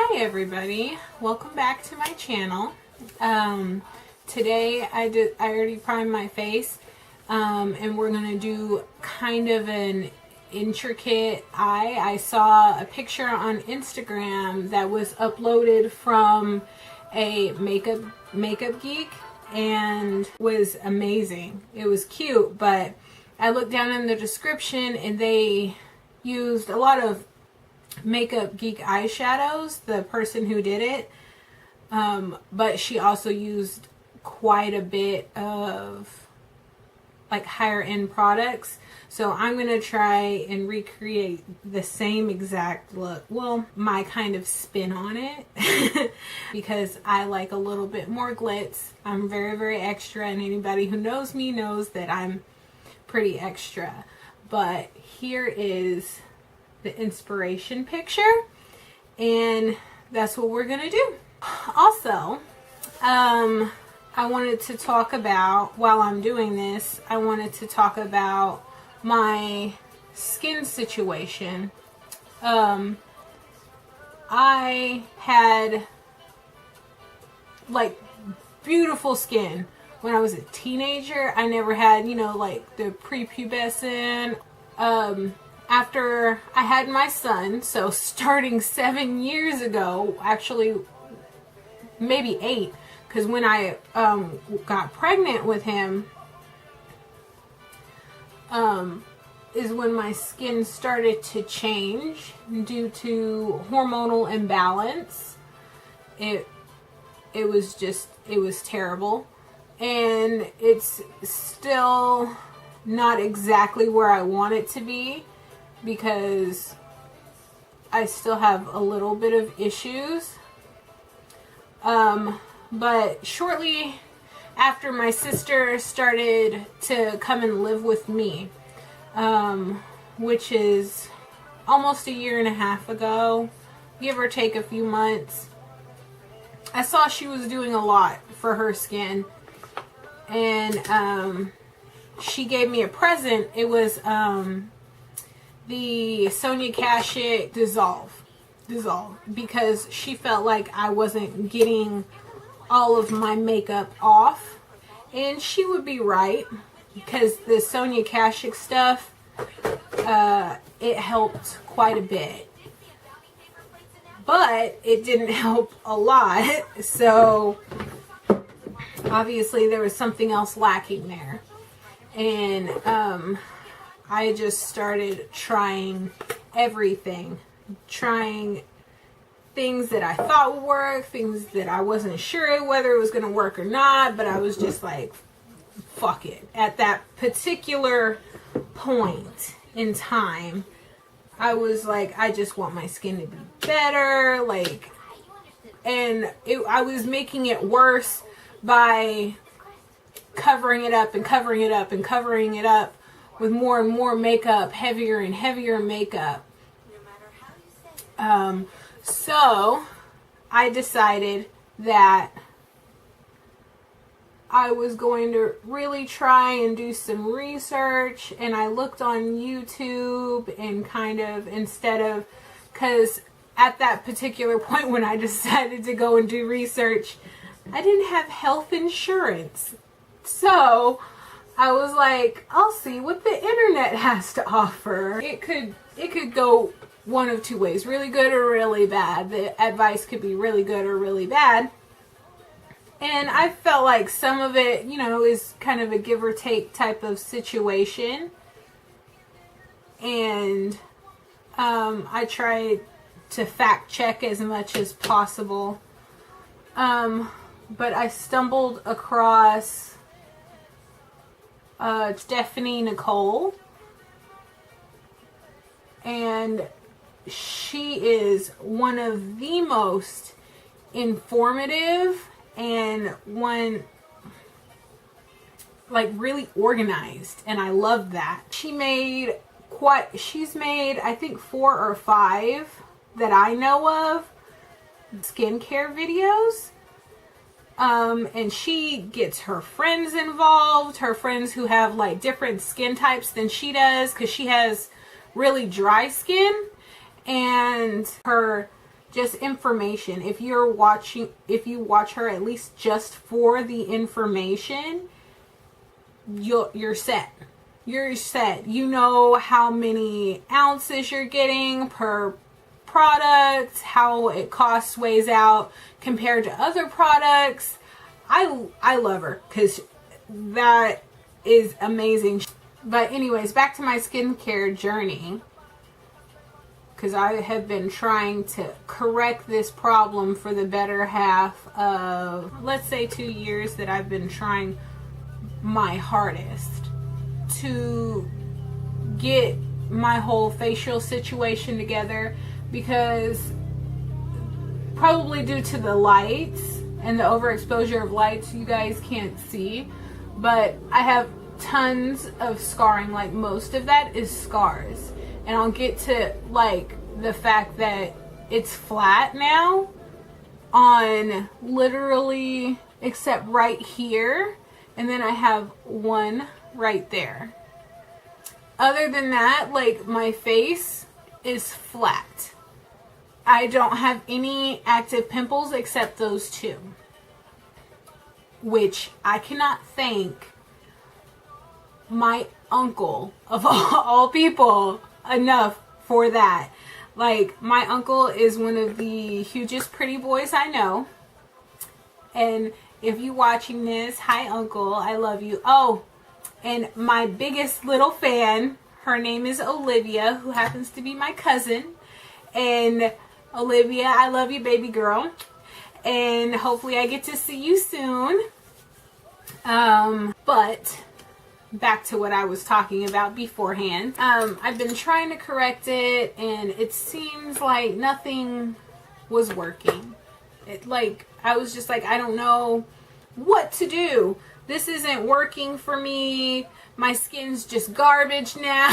Hi everybody, welcome back to my channel. Today I already primed my face, and we're gonna do kind of an intricate eye. I saw a picture on Instagram that was uploaded from a makeup geek and was amazing. It was cute, but I looked down in the description and they used a lot of makeup geek eyeshadows, the person who did it, but she also used quite a bit of like higher end products. So I'm gonna try and recreate the same exact look, well, my kind of spin on it because I like a little bit more glitz. I'm very extra, and anybody who knows me knows that I'm pretty extra. But here is the inspiration picture, and that's what we're gonna do. Also, I wanted to talk about, while I'm doing this, I wanted to talk about my skin situation. I had like beautiful skin when I was a teenager. I never had, you know, like the prepubescent. After I had my son, so starting 7 years ago, actually maybe 8, because when I got pregnant with him, is when my skin started to change due to hormonal imbalance. It was terrible, and it's still not exactly where I want it to be, because I still have a little bit of issues. But shortly after my sister started to come and live with me, which is almost 1.5 years ago, give or take a few months, I saw she was doing a lot for her skin, and she gave me a present. It was the Sonia Kashuk Dissolve, because she felt like I wasn't getting all of my makeup off, and she would be right, because the Sonia Kashuk stuff, it helped quite a bit, but it didn't help a lot. So obviously there was something else lacking there, and I just started trying everything, trying things that I thought would work, things that I wasn't sure whether it was going to work or not, but I was just like, fuck it. At that particular point in time, I was like, I just want my skin to be better, like, and I was making it worse by covering it up and covering it up and covering it up with more and more makeup, heavier and heavier makeup. So I decided that I was going to really try and do some research, and I looked on YouTube, and kind of, instead of, because at that particular point when I decided to go and do research, I didn't have health insurance. So I was like, I'll see what the internet has to offer. It could go one of two ways, really good or really bad. The advice could be really good or really bad. And I felt like some of it, you know, is kind of a give or take type of situation. And I tried to fact check as much as possible. But I stumbled across Stephanie Nicole, and she is one of the most informative and one, like, really organized, and I love that. She's made I think 4 or 5 that I know of skincare videos. And she gets her friends involved, her friends who have like different skin types than she does, because she has really dry skin, and her just information. If you watch her at least just for the information, you're set. You're set. You know how many ounces you're getting per product, how it costs, weighs out compared to other products. I love her because that is amazing. But anyways, back to my skincare journey, because I have been trying to correct this problem for the better half of, let's say, 2 years, that I've been trying my hardest to get my whole facial situation together, because probably due to the lights and the overexposure of lights, you guys can't see, but I have tons of scarring. Like, most of that is scars, and I'll get to like the fact that it's flat now on literally except right here, and then I have one right there. Other than that, like, my face is flat. I don't have any active pimples except those two, which I cannot thank my uncle, of all people, enough for that. Like, my uncle is one of the hugest pretty boys I know, and if you watching this, hi uncle, I love you. Oh, and my biggest little fan, her name is Olivia, who happens to be my cousin. And Olivia, I love you, baby girl. And hopefully I get to see you soon. But back to what I was talking about beforehand. I've been trying to correct it, and it seems like nothing was working. I was just like, I don't know what to do. This isn't working for me. My skin's just garbage now.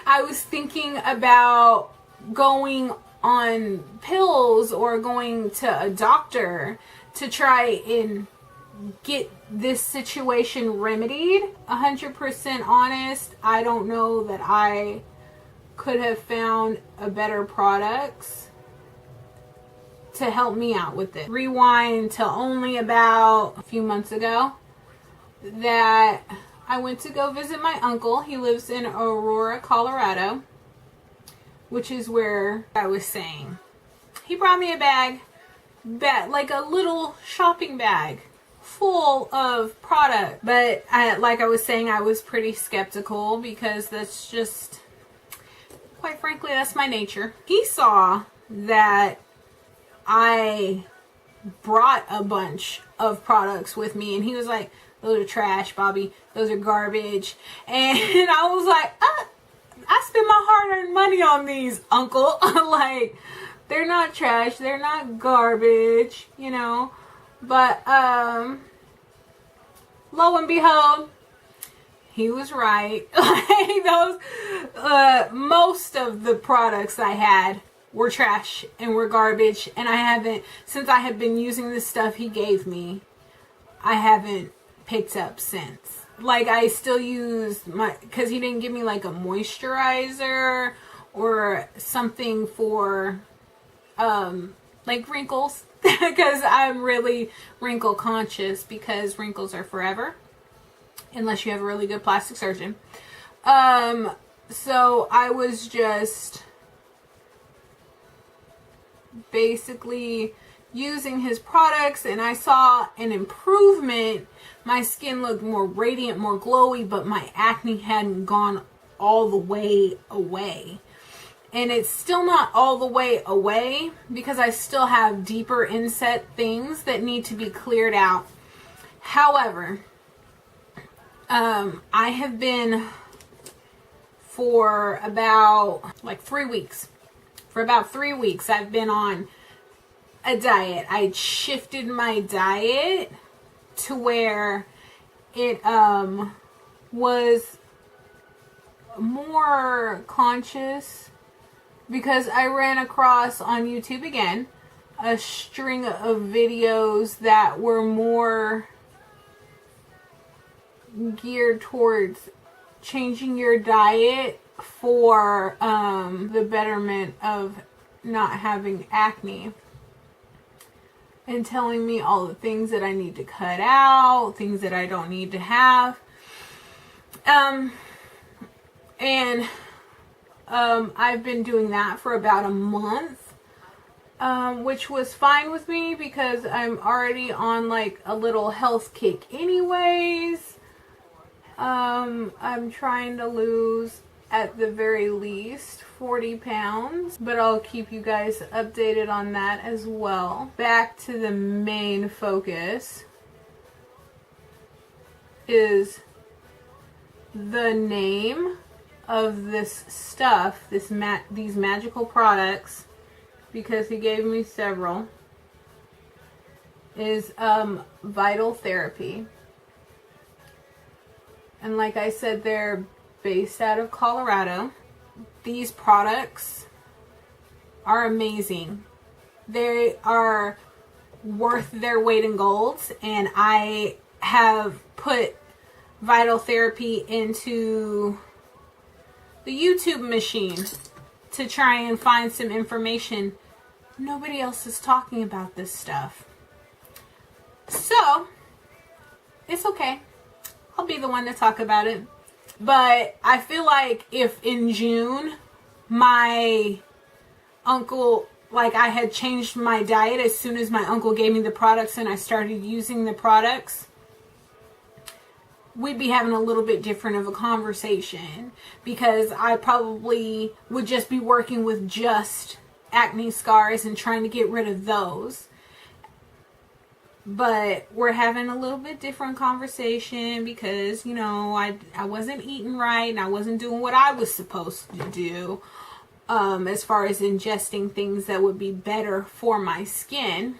I was thinking about going on pills or going to a doctor to try and get this situation remedied. 100% honest, I don't know that I could have found a better products to help me out with it. Rewind to only about a few months ago that I went to go visit my uncle. He lives in Aurora, Colorado, which is where I was saying. He brought me a bag, like a little shopping bag full of product. But like I was saying, I was pretty skeptical because that's just, quite frankly, that's my nature. He saw that I brought a bunch of products with me, and he was like, those are trash, Bobby. Those are garbage. And I was like, I spent my hard-earned money on these, uncle. Like, they're not trash. They're not garbage, you know. But, lo and behold, he was right. Like, those, most of the products I had were trash and were garbage, and I haven't, since I have been using the stuff he gave me, I haven't picked up since. Like, I still use because he didn't give me like a moisturizer or something for like wrinkles, because I'm really wrinkle conscious, because wrinkles are forever unless you have a really good plastic surgeon. So I was just basically using his products, and I saw an improvement. My skin looked more radiant, more glowy, but my acne hadn't gone all the way away. And it's still not all the way away because I still have deeper inset things that need to be cleared out. However, I have been for about like 3 weeks. For about 3 weeks, I've been on a diet. I shifted my diet to where it was more conscious, because I ran across on YouTube again a string of videos that were more geared towards changing your diet for the betterment of not having acne, and telling me all the things that I need to cut out, things that I don't need to have. I've been doing that for about a month, which was fine with me because I'm already on like a little health kick anyways. I'm trying to lose at the very least 40 pounds, but I'll keep you guys updated on that as well. Back to the main focus is the name of this stuff, these magical products, because he gave me several, is Vital Therapy. And like I said, they're based out of Colorado. These products are amazing. They are worth their weight in gold, and I have put Vital Therapy into the YouTube machine to try and find some information. Nobody else is talking about this stuff. So, it's okay. I'll be the one to talk about it. But I feel like if in June my uncle, like I had changed my diet as soon as my uncle gave me the products and I started using the products, we'd be having a little bit different of a conversation, because I probably would just be working with just acne scars and trying to get rid of those. But we're having a little bit different conversation because, you know, I wasn't eating right and I wasn't doing what I was supposed to do as far as ingesting things that would be better for my skin.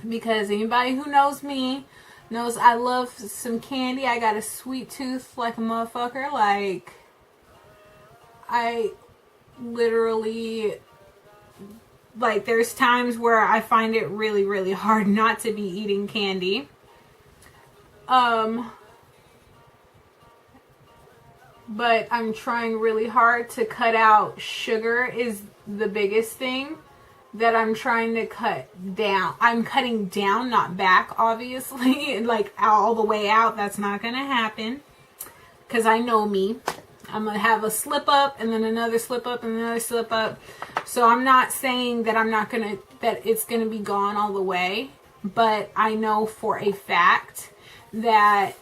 Because anybody who knows me knows I love some candy. I got a sweet tooth like a motherfucker. Like, I literally... Like, there's times where I find it really, really hard not to be eating candy. But I'm trying really hard to cut out sugar is the biggest thing that I'm trying to cut down. I'm cutting down, not back, obviously. Like, all the way out, that's not going to happen. Because I know me. I'm going to have a slip up and then another slip up and another slip up. So I'm not saying that that it's going to be gone all the way. But I know for a fact that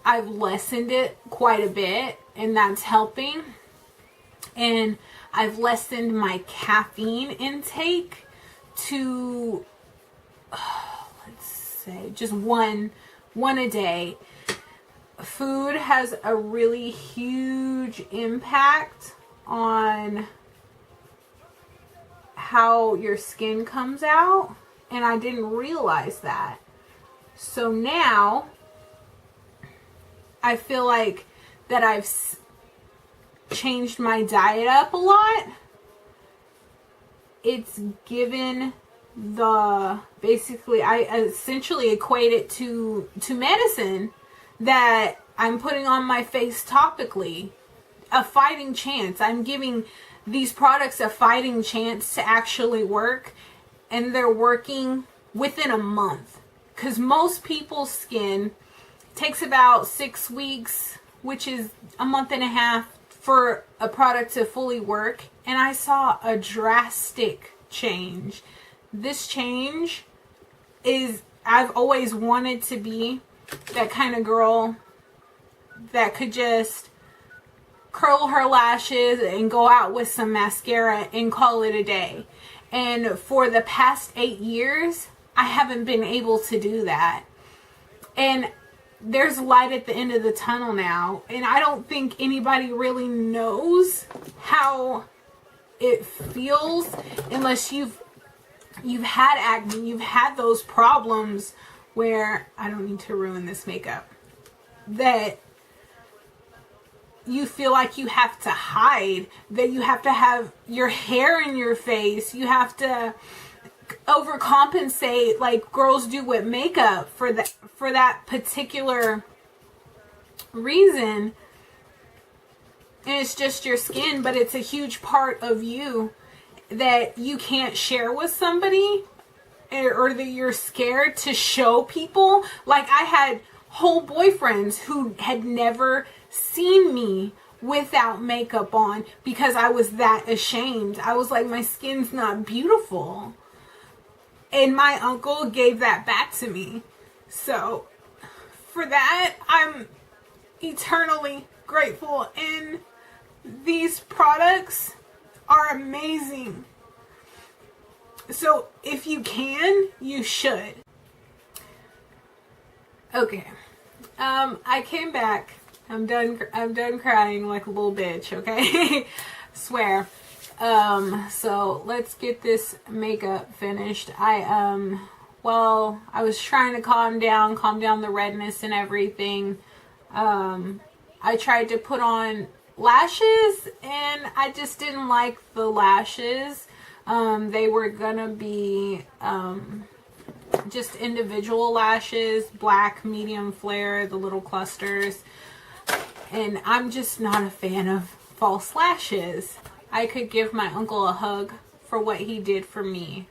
I've lessened it quite a bit, and that's helping. And I've lessened my caffeine intake to, let's say, just one a day. Food has a really huge impact on how your skin comes out, and I didn't realize that. So now I feel like that I've changed my diet up a lot. It's given basically I essentially equate it to medicine that I'm putting on my face topically. A fighting chance. I'm giving these products a fighting chance to actually work, and they're working within a month. Because most people's skin takes about 6 weeks, which is a month and a half, for a product to fully work. And I saw a drastic change. This change is, I've always wanted to be that kind of girl that could just curl her lashes and go out with some mascara and call it a day. And for the past 8 years, I haven't been able to do that. And there's light at the end of the tunnel now. And I don't think anybody really knows how it feels unless you've had acne, you've had those problems where, I don't need to ruin this makeup, that you feel like you have to hide, that you have to have your hair in your face, you have to overcompensate like girls do with makeup for that particular reason. And it's just your skin, but it's a huge part of you that you can't share with somebody, or that you're scared to show people. Like, I had whole boyfriends who had never seen me without makeup on because I was that ashamed. I was like, my skin's not beautiful. And my uncle gave that back to me. So for that, I'm eternally grateful. And these products are amazing. So if you can, you should. Okay. I came back. I'm done crying like a little bitch, okay? Swear. So let's get this makeup finished. I was trying to calm down the redness and everything. I tried to put on lashes and I just didn't like the lashes. They were gonna be just individual lashes, black, medium flare, the little clusters. And I'm just not a fan of false lashes. I could give my uncle a hug for what he did for me.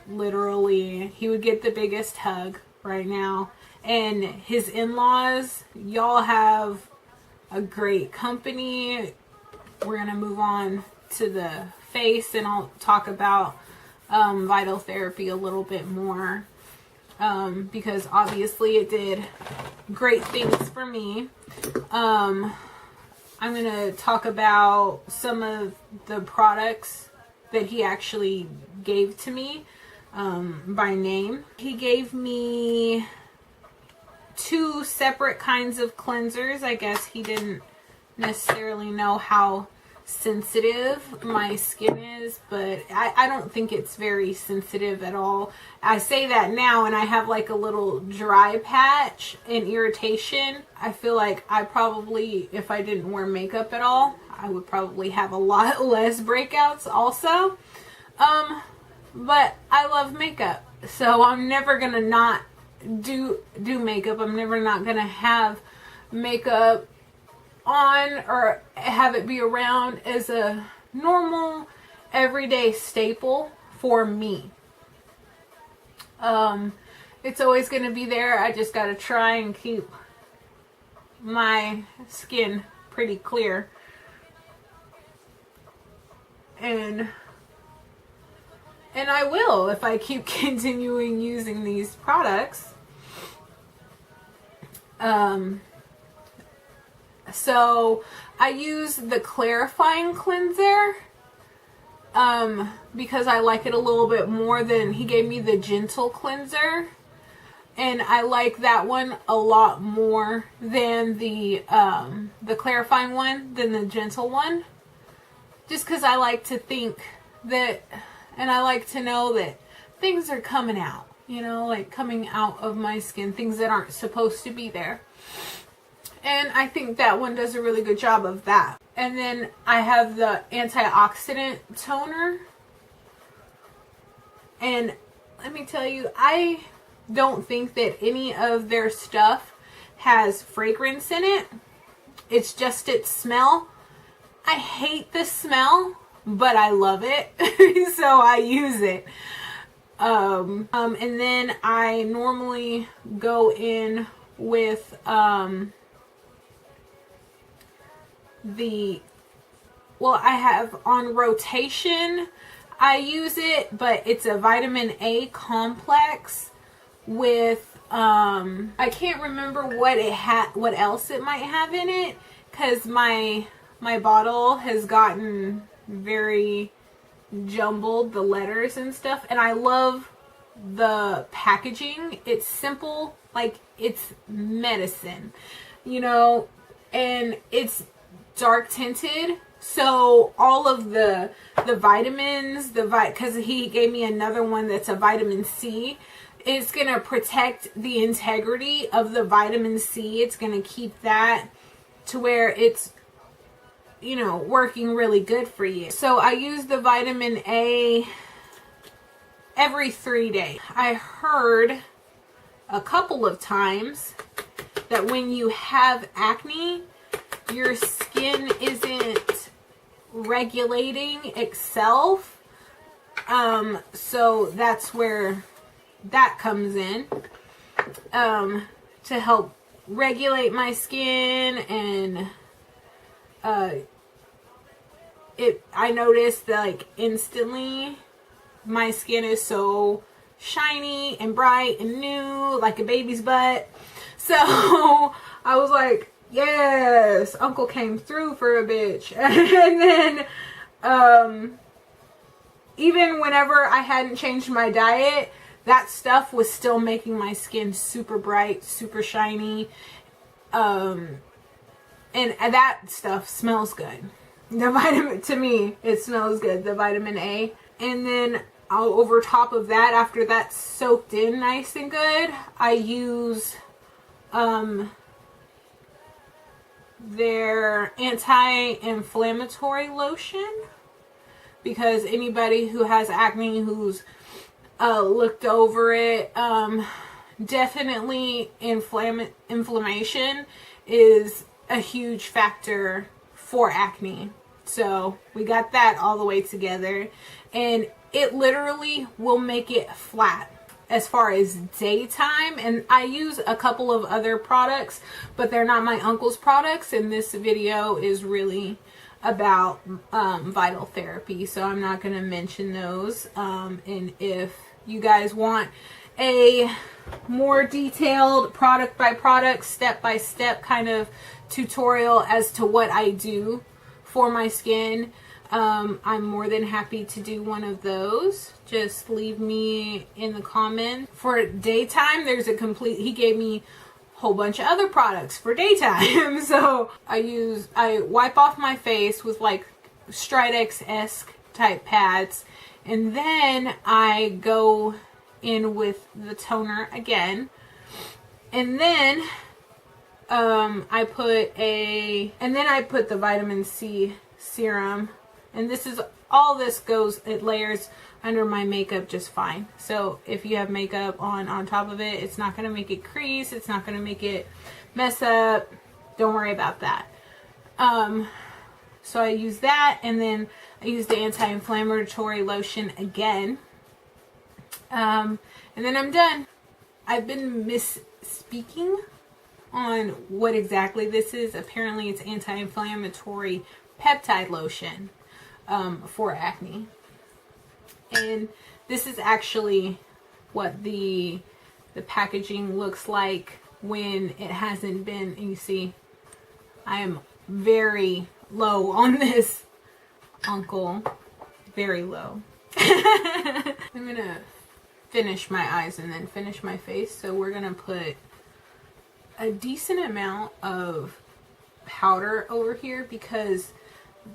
Literally, he would get the biggest hug right now. And his in-laws, y'all have a great company. We're gonna move on to the face, and I'll talk about Vital Therapy a little bit more, because obviously it did great things for me. I'm gonna talk about some of the products that he actually gave to me by name. He gave me 2 separate kinds of cleansers. I guess he didn't necessarily know how sensitive my skin is, but I don't think it's very sensitive at all. I say that now and I have like a little dry patch and irritation. I feel like I probably, if I didn't wear makeup at all, I would probably have a lot less breakouts also. But I love makeup, so I'm never gonna not do makeup. I'm never not gonna have makeup on or have it be around as a normal everyday staple for me. It's always going to be there. I just got to try and keep my skin pretty clear. And I will if I keep continuing using these products. So I use the clarifying cleanser because I like it a little bit more than he gave me the gentle cleanser, and I like that one a lot more than the clarifying one than the gentle one, just because I like to think that, and I like to know that things are coming out, you know, like coming out of my skin, things that aren't supposed to be there. And I think that one does a really good job of that. And then I have the antioxidant toner. And let me tell you, I don't think that any of their stuff has fragrance in it. It's just its smell. I hate the smell, but I love it. So I use it. And then I normally go in with I have on rotation, I use it, but it's a vitamin A complex with I can't remember what else it might have in it, because my bottle has gotten very jumbled, the letters and stuff, and I love the packaging. It's simple, like it's medicine, you know, and it's dark tinted, so all of the vitamins, because he gave me another one that's a vitamin C, it's going to protect the integrity of the vitamin C. It's going to keep that to where it's, you know, working really good for you. So I use the vitamin A every 3 days. I heard a couple of times that when you have acne, your skin isn't regulating itself. So that's where that comes in, to help regulate my skin. And I noticed that, like, instantly my skin is so shiny and bright and new, like a baby's butt. So I was like, yes, Uncle came through for a bitch. And then even whenever I hadn't changed my diet, that stuff was still making my skin super bright, super shiny. And that stuff smells good. The vitamin, to me, it smells good, the vitamin A. And then over top of that, after that's soaked in nice and good, I use their anti-inflammatory lotion, because anybody who has acne, who's looked over it, definitely inflammation is a huge factor for acne. So we got that all the way together, and it literally will make it flat as far as daytime. And I use a couple of other products, but they're not my uncle's products, and this video is really about Vital Therapy, so I'm not going to mention those. And if you guys want a more detailed product by product, step by step kind of tutorial as to what I do for my skin, I'm more than happy to do one of those. Just leave me in the comments. For daytime, there's a complete, he gave me a whole bunch of other products for daytime. So I wipe off my face with like Stridex-esque type pads, and then I go in with the toner again, and then I put the vitamin C serum, and this goes, it layers under my makeup just fine. So if you have makeup on top of it, it's not going to make it crease, it's not going to make it mess up. Don't worry about that. So I use that, and then I use the anti-inflammatory lotion again. And then I'm done. I've been misspeaking on what exactly this is. Apparently it's anti-inflammatory peptide lotion for acne. And this is actually what the packaging looks like when it hasn't been. And you see, I am very low on this, Uncle. Very low. I'm gonna finish my eyes and then finish my face. So we're gonna put a decent amount of powder over here, because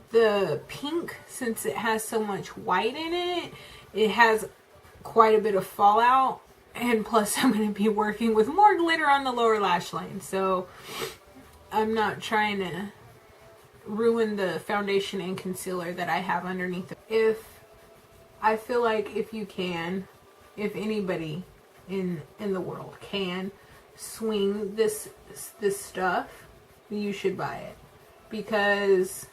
the pink, since it has so much white in it, it has quite a bit of fallout. And plus I'm going to be working with more glitter on the lower lash line, so I'm not trying to ruin the foundation and concealer that I have underneath it. I feel like if anybody in the world can swing this stuff, you should buy it, because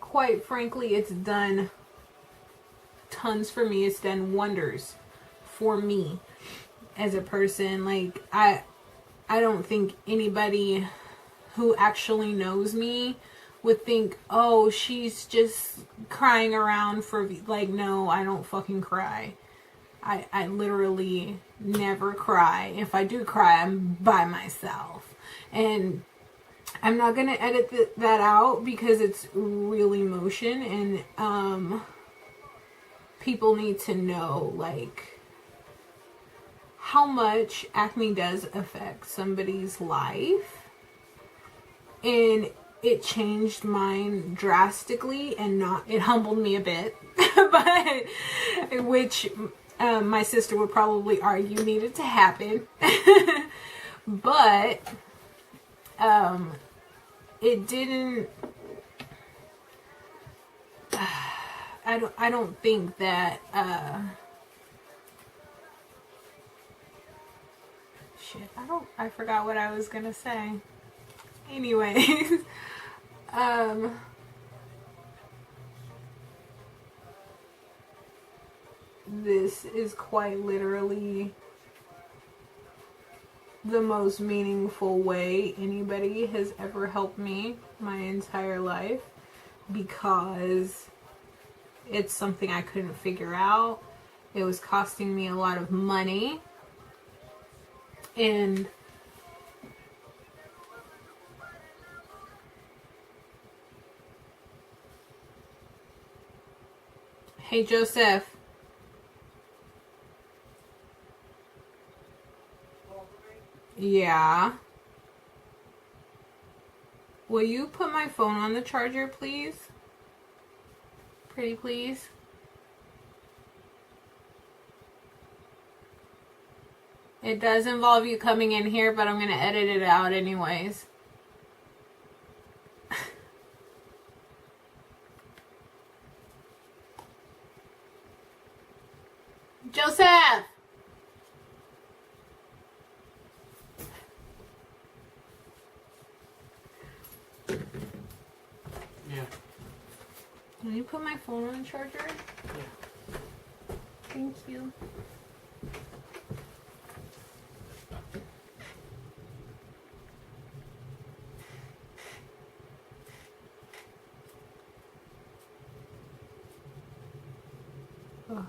quite frankly, it's done tons for me. It's done wonders for me as a person. Like, I don't think anybody who actually knows me would think, oh, she's just crying around for, like, no, I don't fucking cry. I literally never cry. If I do cry, I'm by myself. And I'm not going to edit that out, because it's real emotion, and people need to know, like, how much acne does affect somebody's life. And it changed mine drastically, and it humbled me a bit, but which my sister would probably argue needed to happen. But it didn't. I don't think that. Shit. I forgot what I was gonna say. Anyways, this is quite literally the most meaningful way anybody has ever helped me my entire life, because it's something I couldn't figure out. It was costing me a lot of money, and hey Joseph. Yeah. Will you put my phone on the charger, please? Pretty please. It does involve you coming in here, but I'm going to edit it out anyways. Joseph! Yeah. Can you put my phone on the charger? Yeah. Thank you. Oh.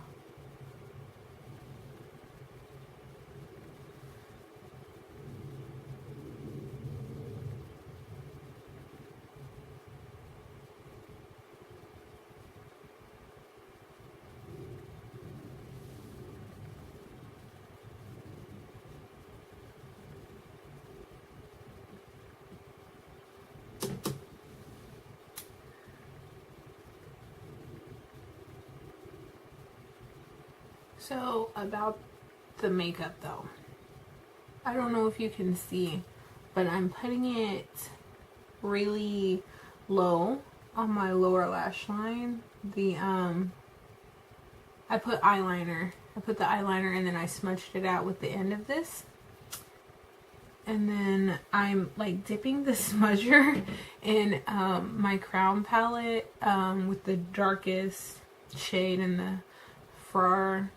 So about the makeup though, I don't know if you can see, but I'm putting it really low on my lower lash line. I put eyeliner. I put the eyeliner and then I smudged it out with the end of this. And then I'm like dipping the smudger in my Crown palette with the darkest shade in the far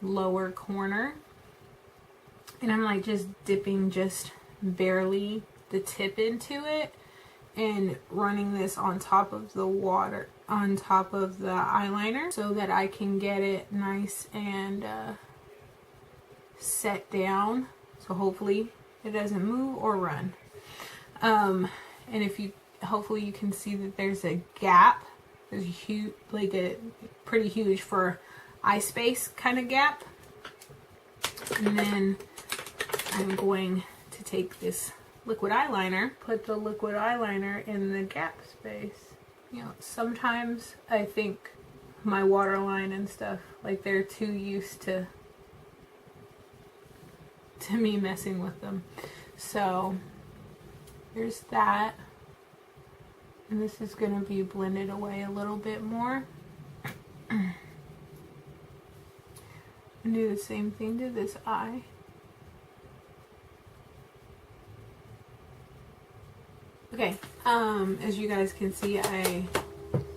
lower corner, and I'm like just dipping just barely the tip into it and running this on top of the water, on top of the eyeliner, so that I can get it nice and set down, so hopefully it doesn't move or run. And if you, hopefully you can see that there's a gap. There's a huge, like a pretty huge for eye space kind of gap. And then I'm going to take this liquid eyeliner, put the liquid eyeliner in the gap space. You know, sometimes I think my waterline and stuff, like they're too used to me messing with them. So there's that. And this is going to be blended away a little bit more. And do the same thing to this eye. Okay, as you guys can see, I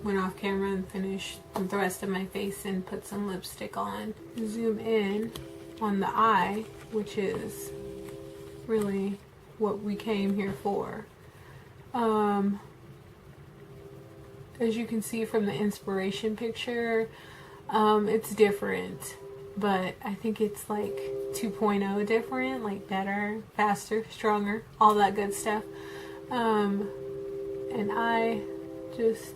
went off camera and finished the rest of my face and put some lipstick on. Zoom in on the eye, which is really what we came here for. As you can see from the inspiration picture, it's different. But I think it's like 2.0 different, like better, faster, stronger, all that good stuff. And I just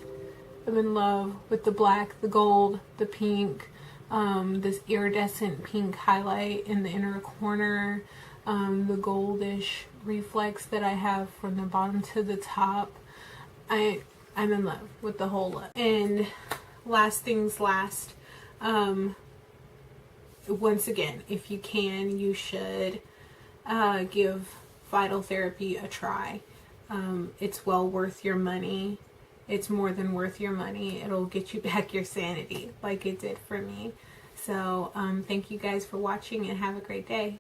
am in love with the black, the gold, the pink, this iridescent pink highlight in the inner corner, the goldish reflex that I have from the bottom to the top. I'm in love with the whole look. And last things last, once again, if you can, you should give Vital Therapy a try. It's well worth your money. It's more than worth your money. It'll get you back your sanity like it did for me. So thank you guys for watching and have a great day.